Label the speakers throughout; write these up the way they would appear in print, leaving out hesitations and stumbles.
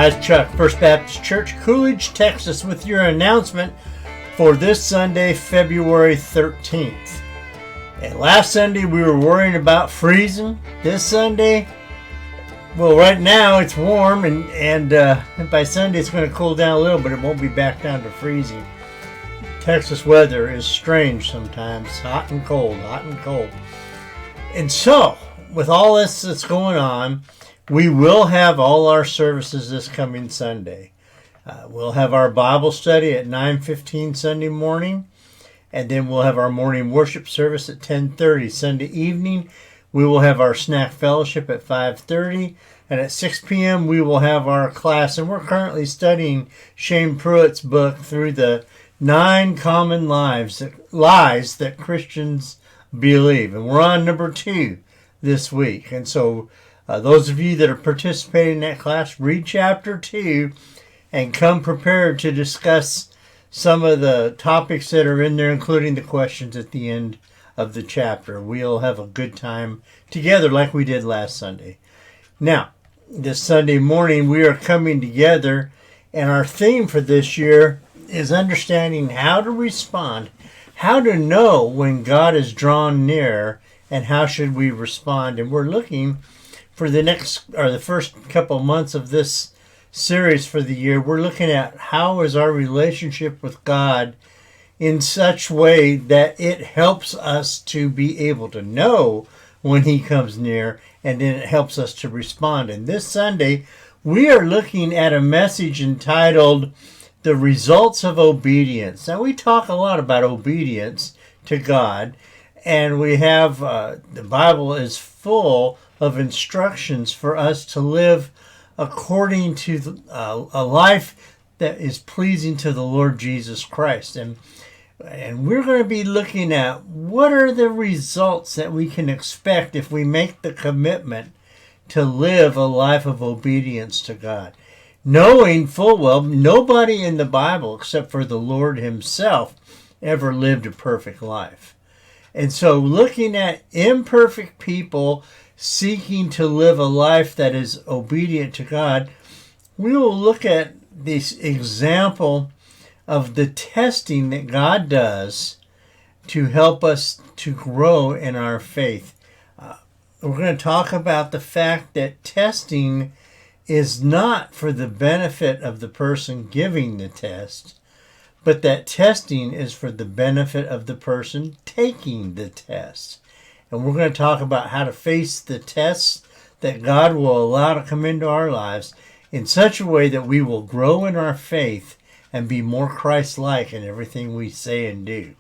Speaker 1: guys, Chuck, First Baptist Church, Coolidge, Texas, with your announcement for this Sunday, February 13th. And last Sunday we were worrying about freezing. This Sunday, well, right now it's warm, and by Sunday it's going to cool down a little, but it won't be back down to freezing. Texas weather is strange sometimes, hot and cold, hot and cold. And so, with all this that's going on, we will have all our services this coming Sunday. We'll have our Bible study at 9:15 Sunday morning, and then we'll have our morning worship service at 10:30 Sunday evening. We will have our snack fellowship at 5:30, and at 6 p.m. we will have our class. And we're currently studying Shane Pruitt's book, Through the 9 Common Lies that Christians Believe. And we're on number 2 this week. And so those of you that are participating in that class, read chapter 2 and come prepared to discuss some of the topics that are in there, including the questions at the end of the chapter. We'll have a good time together like we did last Sunday. Now, this Sunday morning we are coming together, and our theme for this year is understanding how to respond, how to know when God is drawn near, and how should we respond. And we're looking for the first couple months of this series for the year. We're looking at how is our relationship with God in such way that it helps us to be able to know when He comes near, and then it helps us to respond. And this Sunday, we are looking at a message entitled The Results of Obedience. Now, we talk a lot about obedience to God, and we have, the Bible is full of instructions for us to live according to a life that is pleasing to the Lord Jesus Christ. And we're going to be looking at what are the results that we can expect if we make the commitment to live a life of obedience to God. Knowing full well, nobody in the Bible except for the Lord Himself ever lived a perfect life. And so looking at imperfect people seeking to live a life that is obedient to God, we will look at this example of the testing that God does to help us to grow in our faith. We're going to talk about the fact that testing is not for the benefit of the person giving the test, but that testing is for the benefit of the person taking the test. And we're going to talk about how to face the tests that God will allow to come into our lives in such a way that we will grow in our faith and be more Christ-like in everything we say and do.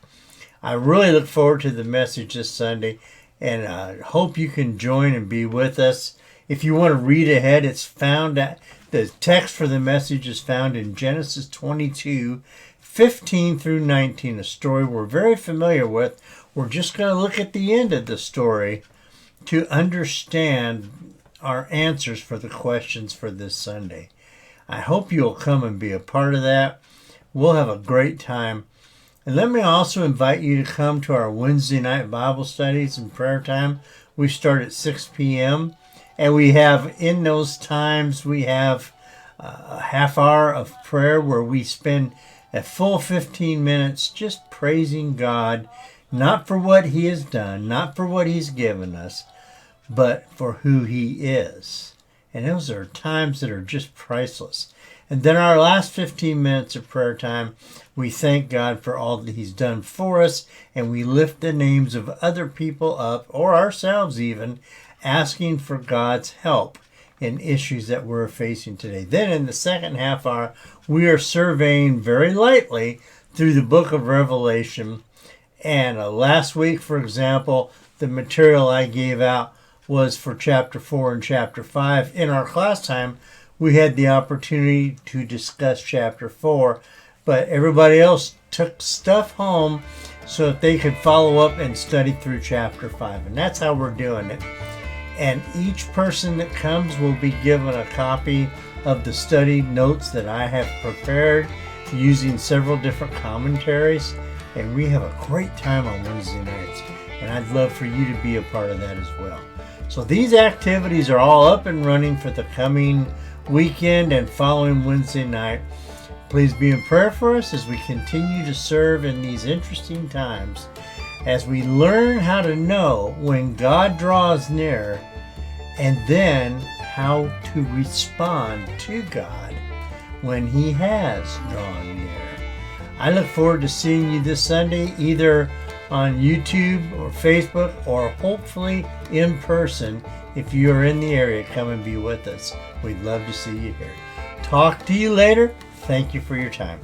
Speaker 1: I really look forward to the message this Sunday, and I hope you can join and be with us. If you want to read ahead, it's found at the text for the message is found in Genesis 22:15 through 19, a story we're very familiar with. We're just going to look at the end of the story to understand our answers for the questions for this Sunday. I hope you'll come and be a part of that. We'll have a great time. And let me also invite you to come to our Wednesday night Bible studies and prayer time. We start at 6 p.m. And we have, in those times, we have a half hour of prayer where we spend a full 15 minutes just praising God, not for what He has done, not for what He's given us, but for who He is. And those are times that are just priceless. And then our last 15 minutes of prayer time, we thank God for all that He's done for us, and we lift the names of other people up, or ourselves even, asking for God's help in issues that we're facing today. Then in the second half hour, we are surveying very lightly through the book of Revelation. And last week, for example, the material I gave out was for chapter 4 and chapter 5. In our class time, we had the opportunity to discuss chapter 4, but everybody else took stuff home so that they could follow up and study through chapter 5. And that's how we're doing it. And each person that comes will be given a copy of the study notes that I have prepared using several different commentaries. And we have a great time on Wednesday nights. And I'd love for you to be a part of that as well. So these activities are all up and running for the coming weekend and following Wednesday night. Please be in prayer for us as we continue to serve in these interesting times, as we learn how to know when God draws near, and then how to respond to God when He has drawn near. I look forward to seeing you this Sunday, either on YouTube or Facebook, or hopefully in person. If you are in the area, come and be with us. We'd love to see you here. Talk to you later. Thank you for your time.